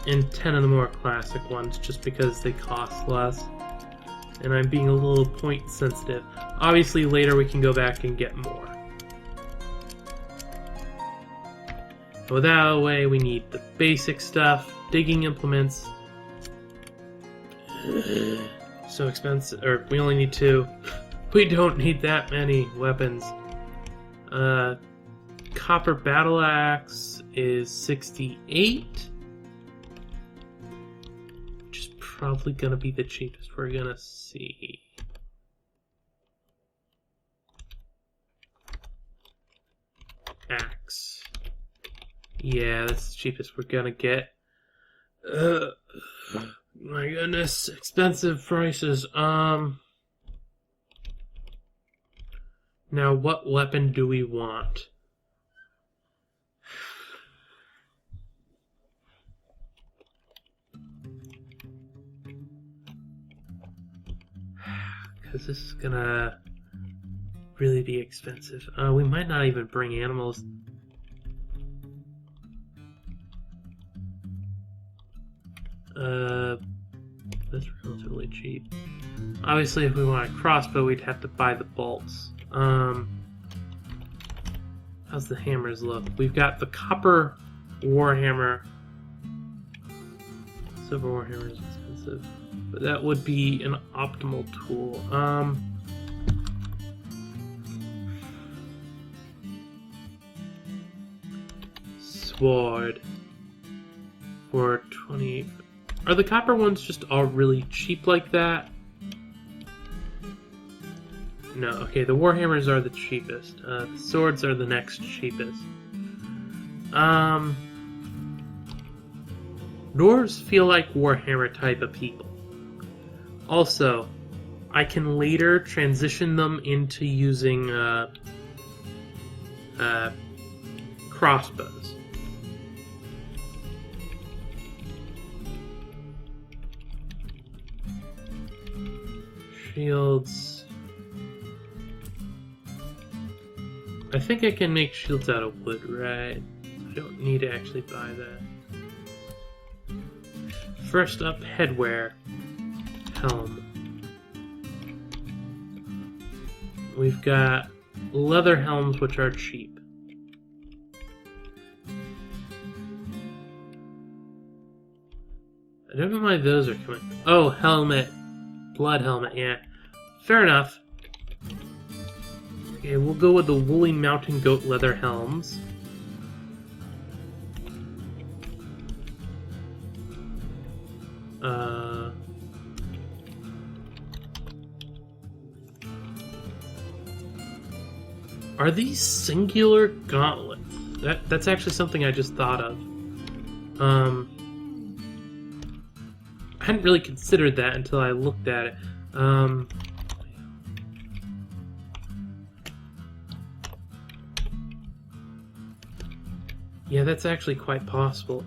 and 10 of the more classic ones, just because they cost less, and I'm being a little point sensitive. Obviously, later we can go back and get more. With that out of the way, we need the basic stuff. Digging implements. So expensive. Or, we only need 2. We don't need that many weapons. Copper battle axe is 68. Which is probably going to be the cheapest we're going to see. Axe. Yeah, that's the cheapest we're gonna get. My goodness, expensive prices. Now what weapon do we want? Because this is gonna really be expensive. We might not even bring animals. That's relatively cheap. Obviously, if we want a crossbow, we'd have to buy the bolts. How's the hammers look? We've got the copper warhammer. Silver warhammer is expensive, but that would be an optimal tool. Sword for 28. Are the copper ones just all really cheap like that? No, okay, the warhammers are the cheapest. The swords are the next cheapest. Dwarves feel like Warhammer type of people. Also, I can later transition them into using crossbows. Shields. I think I can make shields out of wood, right? I don't need to actually buy that. First up, headwear. Helm. We've got leather helms, which are cheap. I don't know why those are coming. Oh, helmet. Blood helmet, yeah. Fair enough. Okay, we'll go with the woolly mountain goat leather helms. Are these singular gauntlets? That's actually something I just thought of. I hadn't really considered that until I looked at it. Yeah, that's actually quite possible.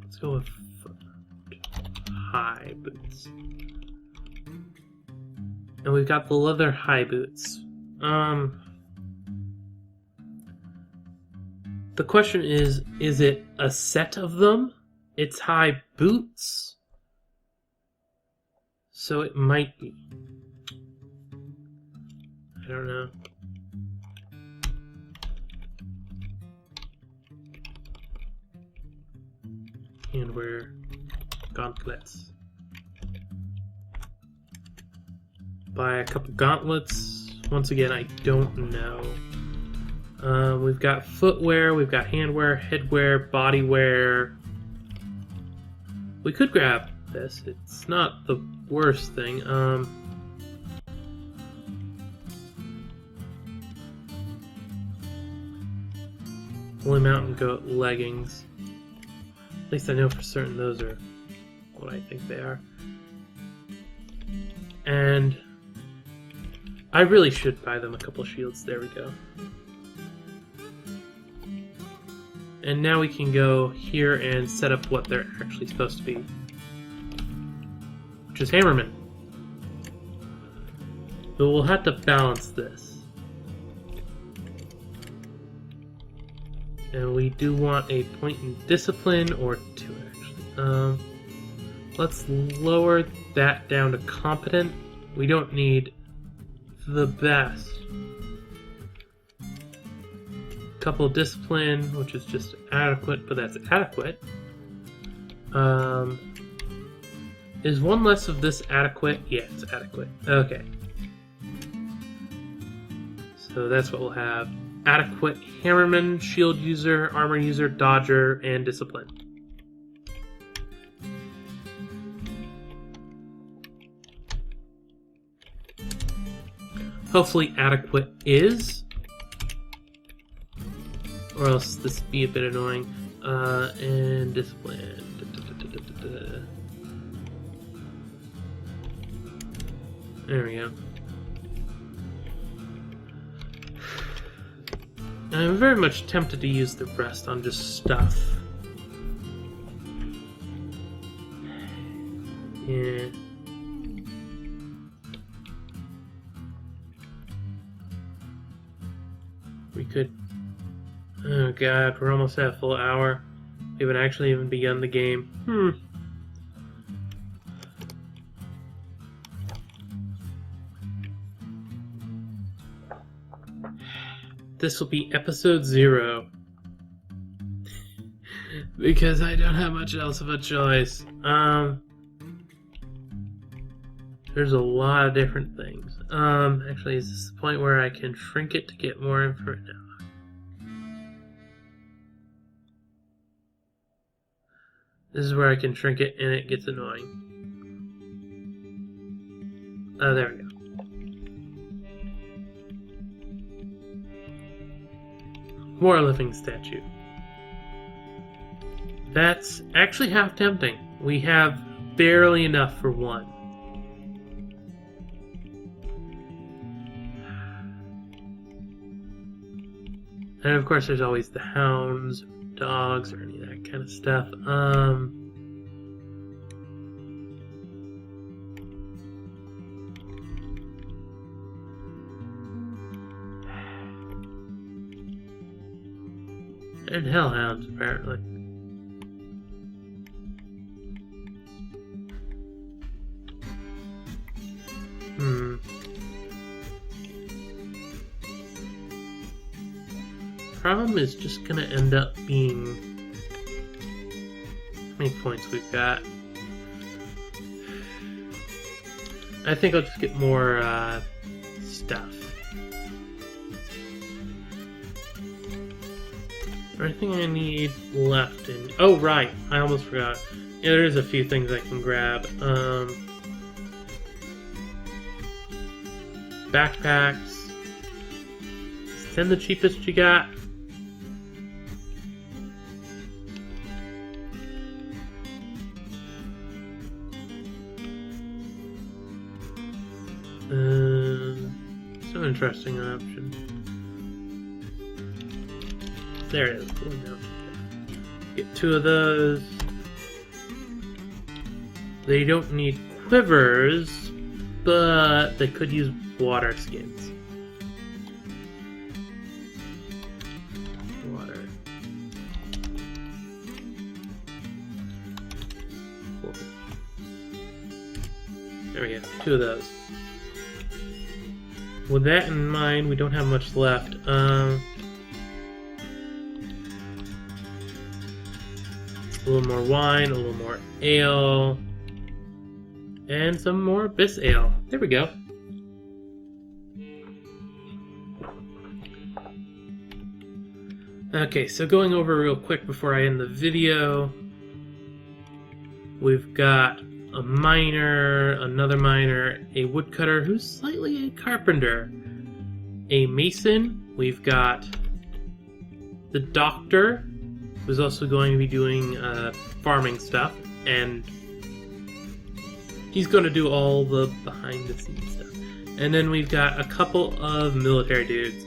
Let's go with high boots. And we've got the leather high boots. The question is it a set of them? It's high boots? So it might be. I don't know. And wear gauntlets. Buy a couple gauntlets. Once again, I don't know. We've got footwear, we've got handwear, headwear, bodywear. We could grab this. It's not the worst thing. Woolly Mountain Goat leggings. At least I know for certain those are what I think they are. And I really should buy them a couple shields. There we go. And now we can go here and set up what they're actually supposed to be, which is hammermen. But we'll have to balance this. And we do want a point in discipline, or two actually. Let's lower that down to competent. We don't need the best. Couple of discipline, which is just adequate, but that's adequate. Is one less of this adequate? Yeah, it's adequate. Okay. So that's what we'll have. Adequate hammerman, shield user, armor user, dodger, and discipline. Hopefully adequate is, or else this would be a bit annoying. And discipline. There we go. I'm very much tempted to use the rest on just stuff. Yeah. We could... Oh god, we're almost at a full hour. We haven't actually even begun the game. This will be episode 0. Because I don't have much else of a choice. There's a lot of different things. Actually, is this the point where I can shrink it to get more information? This is where I can shrink it and it gets annoying. Oh, there we go. More living statue. That's actually half tempting. We have barely enough for one. And of course there's always the hounds, dogs, or any of that kind of stuff. And hellhounds, apparently. Problem is just gonna end up being... How many points we've got? I think I'll just get more stuff. Everything I need left in... Oh, right! I almost forgot. Yeah, there's a few things I can grab. Backpacks. Send the cheapest you got. Some interesting option. There it is. Get 2 of those. They don't need quivers, but they could use water skins. Water. Cool. There we go. 2 of those. With that in mind, we don't have much left. A little more wine, a little more ale, and some more bis ale. There we go. Okay, so going over real quick before I end the video, we've got a miner, another miner, a woodcutter who's slightly a carpenter, a mason, we've got the doctor, who's also going to be doing farming stuff, and he's going to do all the behind the scenes stuff. And then we've got a couple of military dudes.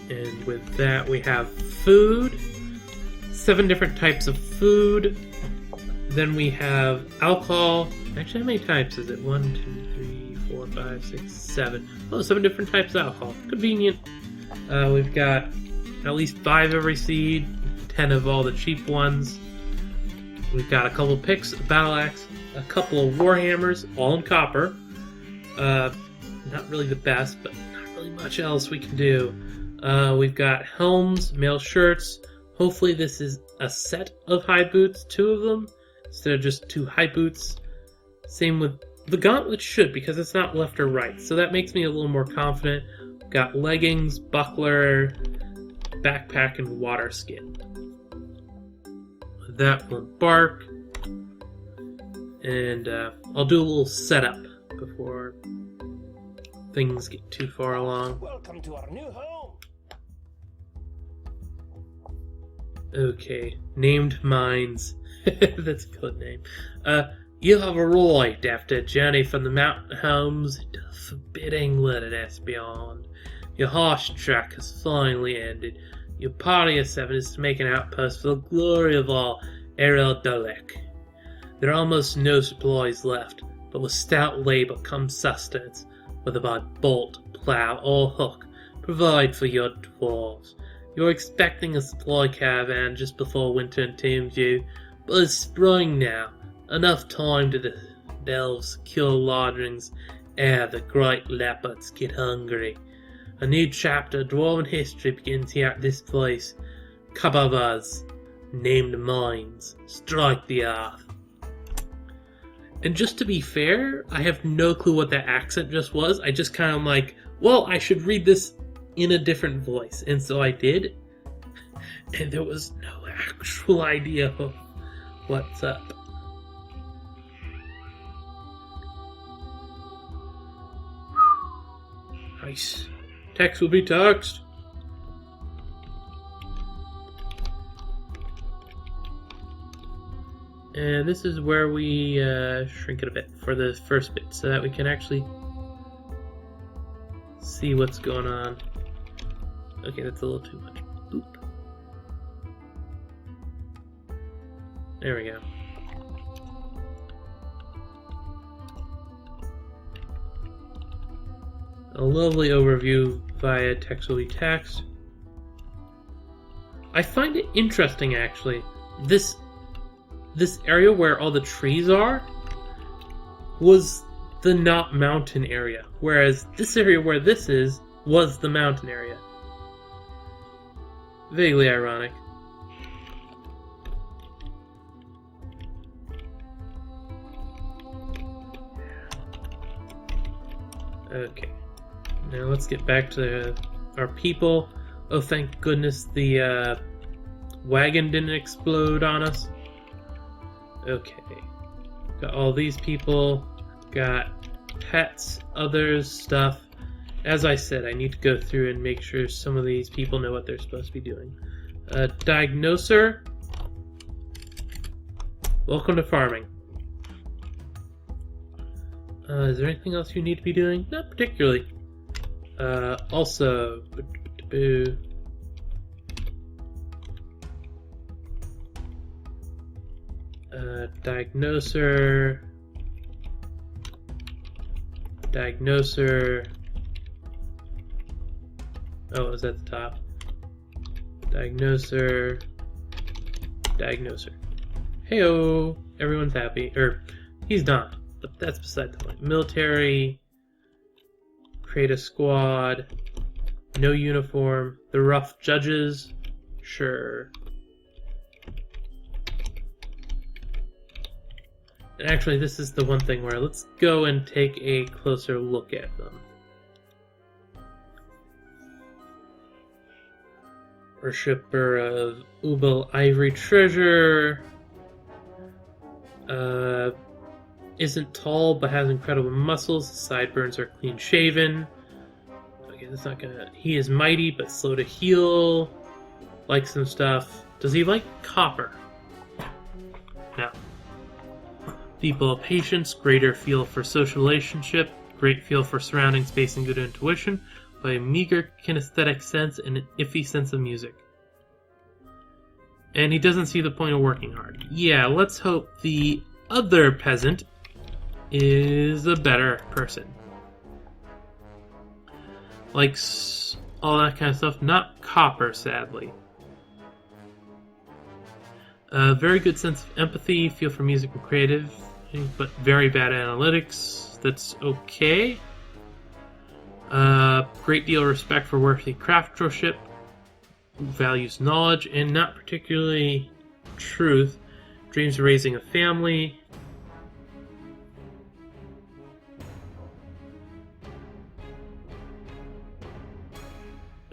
And with that we have food, 7 different types of food. Then we have alcohol. Actually, how many types is it? 1, 2, 3, 4, 5, 6, 7. Oh, 7 different types of alcohol. Convenient. We've got at least 5 every seed, 10 of all the cheap ones. We've got a couple of picks, a battle axe, a couple of warhammers, all in copper. Not really the best, but not really much else we can do. We've got helms, mail shirts. Hopefully this is a set of high boots, 2 of them, instead of just 2 high boots. Same with the gauntlet should, because it's not left or right. So that makes me a little more confident. We've got leggings, buckler, backpack, and water skin. With that, we'll embark. And I'll do a little setup before things get too far along. Welcome to our new home. Okay, named mines. That's a good name. You have arrived after a journey from the mountain homes into the forbidding wilderness beyond. Your harsh trek has finally ended. Your party of 7 is to make an outpost for the glory of all Erel Dalek. There are almost no supplies left, but with stout labor comes sustenance, whether by bolt, plough, or hook. Provide for your dwarves. You're expecting a supply caravan just before winter entombs you, but it's spring now. Enough time to delve secure lodgings ere the great leopards get hungry. A new chapter of dwarven history begins here at this place. Kababas, named mines, strike the earth. And just to be fair, I have no clue what that accent just was. I just kind of like, well, I should read this in a different voice. And so I did. And there was no actual idea of what's up. Nice. Text will be text. And this is where we shrink it a bit for the first bit so that we can actually see what's going on. Okay, that's a little too much. Boop. There we go. A lovely overview via text will be text. I find it interesting, actually. This area where all the trees are was the not mountain area, whereas this area where this is was the mountain area. Vaguely ironic. Okay. Now let's get back to our people. Oh, thank goodness the wagon didn't explode on us. Okay. Got all these people. Got pets, others, stuff. As I said, I need to go through and make sure some of these people know what they're supposed to be doing. Diagnoser. Welcome to farming. Is there anything else you need to be doing? Not particularly. Also, diagnoser, oh, it was at the top. Diagnoser. Heyo, everyone's happy. He's not, but that's beside the point. Military. Create a squad. No uniform. The rough judges. Sure. And actually, this is the one thing where let's go and take a closer look at them. Worshipper of Ubel Ivory Treasure. Isn't tall but has incredible muscles. His sideburns are clean shaven. Okay, that's not gonna. He is mighty but slow to heal. Likes some stuff. Does he like copper? No. People of patience, greater feel for social relationship, great feel for surrounding space and good intuition, but a meager kinesthetic sense and an iffy sense of music. And he doesn't see the point of working hard. Yeah, let's hope the other peasant is a better person. Likes all that kind of stuff. Not copper, sadly. Very good sense of empathy, feel for music and creative, but very bad analytics. That's okay. Great deal of respect for worthy craftsmanship. Values knowledge and not particularly truth. Dreams of raising a family.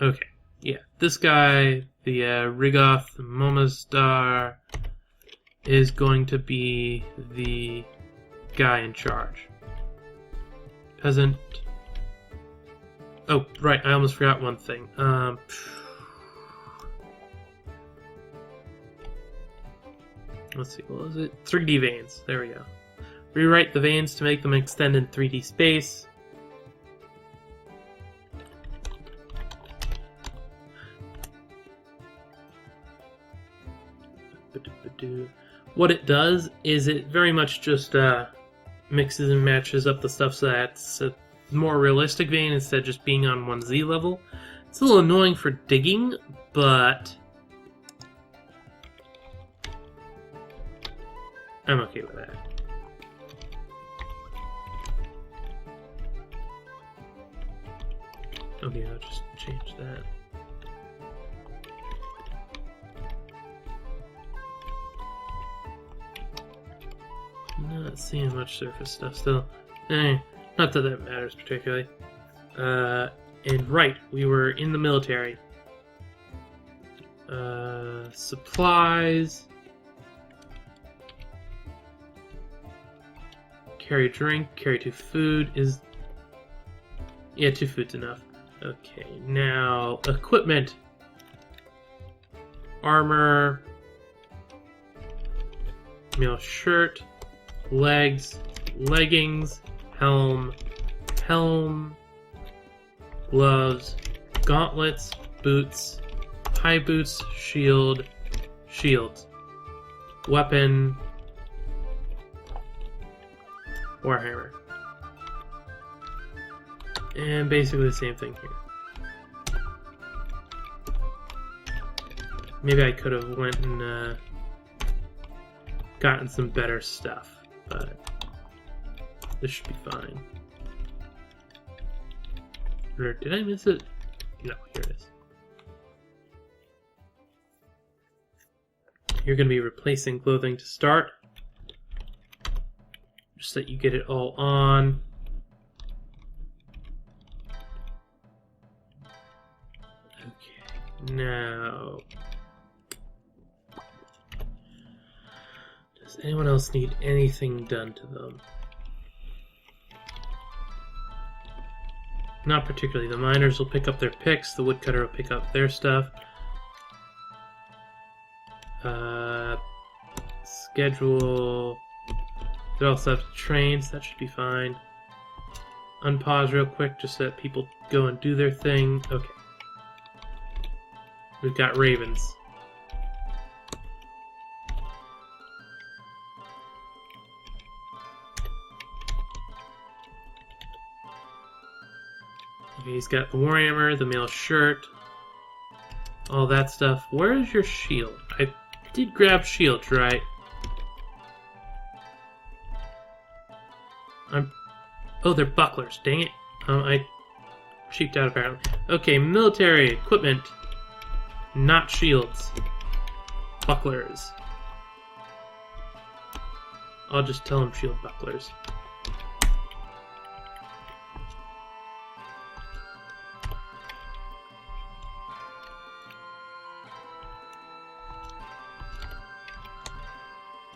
Okay, yeah, this guy, the Rigoth Momazdar, is going to be the guy in charge. Peasant. Oh, right, I almost forgot one thing. Let's see, what was it? 3D veins, there we go. Rewrite the veins to make them extend in 3D space. What it does is it very much just mixes and matches up the stuff so that it's a more realistic vein instead of just being on 1Z level. It's a little annoying for digging, but I'm okay with that. Okay, I'll just change that. Not seeing much surface stuff still. Not that that matters particularly. And right, we were in the military. Supplies. Carry drink, carry 2 food is... Yeah, 2 food's enough. Okay, now equipment. Armor. male shirt, legs, leggings, helm, gloves, gauntlets, boots, high boots, shield, weapon, warhammer. And basically the same thing here. Maybe I could have went and gotten some better stuff, but this should be fine. Or did I miss it? No, here it is. You're going to be replacing clothing to start, just so that you get it all on. Okay, now, does anyone else need anything done to them? Not particularly. The miners will pick up their picks, the woodcutter will pick up their stuff. Schedule. They also have trains, that should be fine. Unpause real quick just so that people go and do their thing. Okay. We've got ravens. Okay, he's got the warhammer, the male shirt, all that stuff. Where is your shield? I did grab shields, right? Oh, they're bucklers. Dang it. I cheaped out apparently. Okay, military equipment. Not shields. Bucklers. I'll just tell them shield bucklers.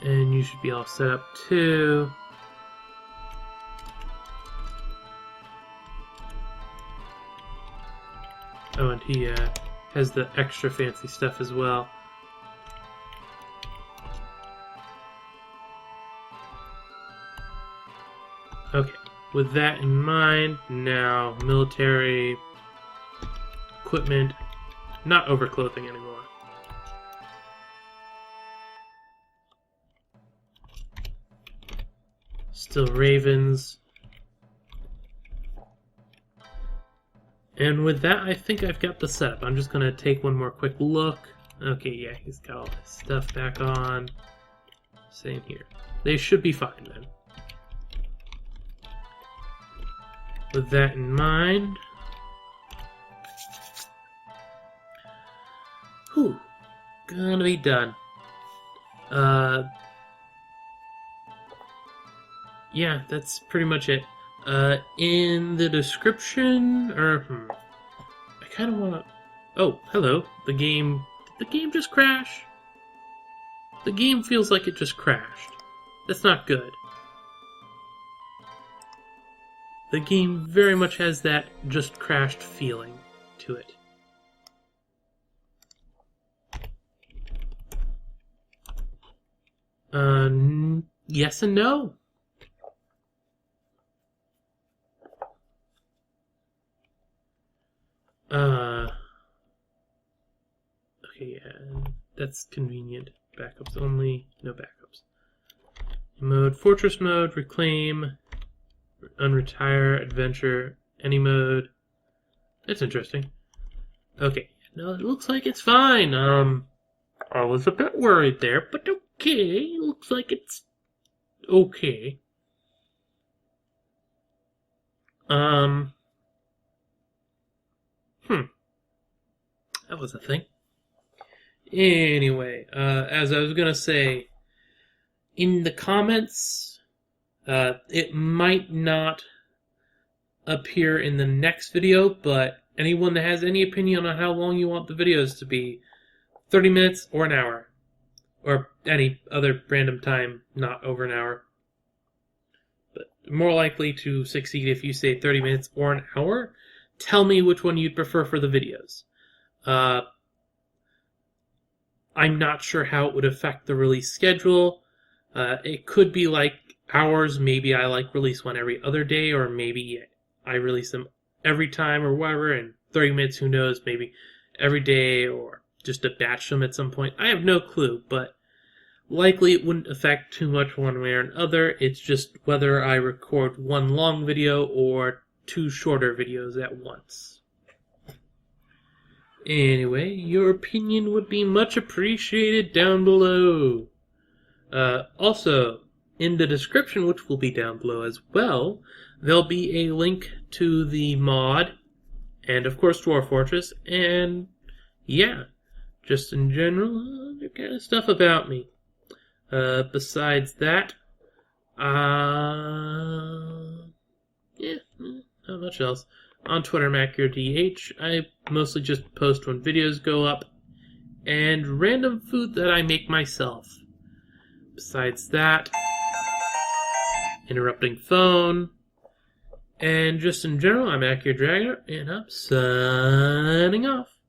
And you should be all set up too. Oh, and he has the extra fancy stuff as well. Okay, with that in mind, now military equipment, not overclothing anymore. Still ravens. And with that, I think I've got the setup. I'm just going to take one more quick look. Okay, yeah, he's got all his stuff back on. Same here. They should be fine then. With that in mind... Whew. Gonna be done. Yeah, that's pretty much it. In the description, or I kind of want to. Oh, hello. The game. Did the game just crash? The game feels like it just crashed. That's not good. The game very much has that just crashed feeling to it. Yes and no. Okay, yeah, that's convenient. Backups only, no backups. Mode, fortress mode, reclaim, unretire, adventure, any mode. That's interesting. Okay, no, it looks like it's fine. I was a bit worried there, but okay, looks like it's okay. That was a thing. Anyway, as I was gonna say, in the comments, it might not appear in the next video, but anyone that has any opinion on how long you want the videos to be, 30 minutes or an hour, or any other random time, not over an hour. But more likely to succeed if you say 30 minutes or an hour. Tell me which one you'd prefer for the videos. I'm not sure how it would affect the release schedule. It could be like ours. Maybe I like release one every other day, or maybe I release them every time or whatever, and 30 minutes, who knows, maybe every day, or just to batch them at some point. I have no clue, but likely it wouldn't affect too much one way or another. It's just whether I record one long video or 2 shorter videos at once. Anyway, your opinion would be much appreciated down below. Also, in the description, which will be down below as well, there'll be a link to the mod, and of course Dwarf Fortress, and yeah, just in general, other kind of stuff about me. Besides that, yeah, not much else. On Twitter, I'm AkhierDH. I mostly just post when videos go up, and random food that I make myself. Besides that, interrupting phone, and just in general, I'm Akhier Dragonheart, and I'm signing off.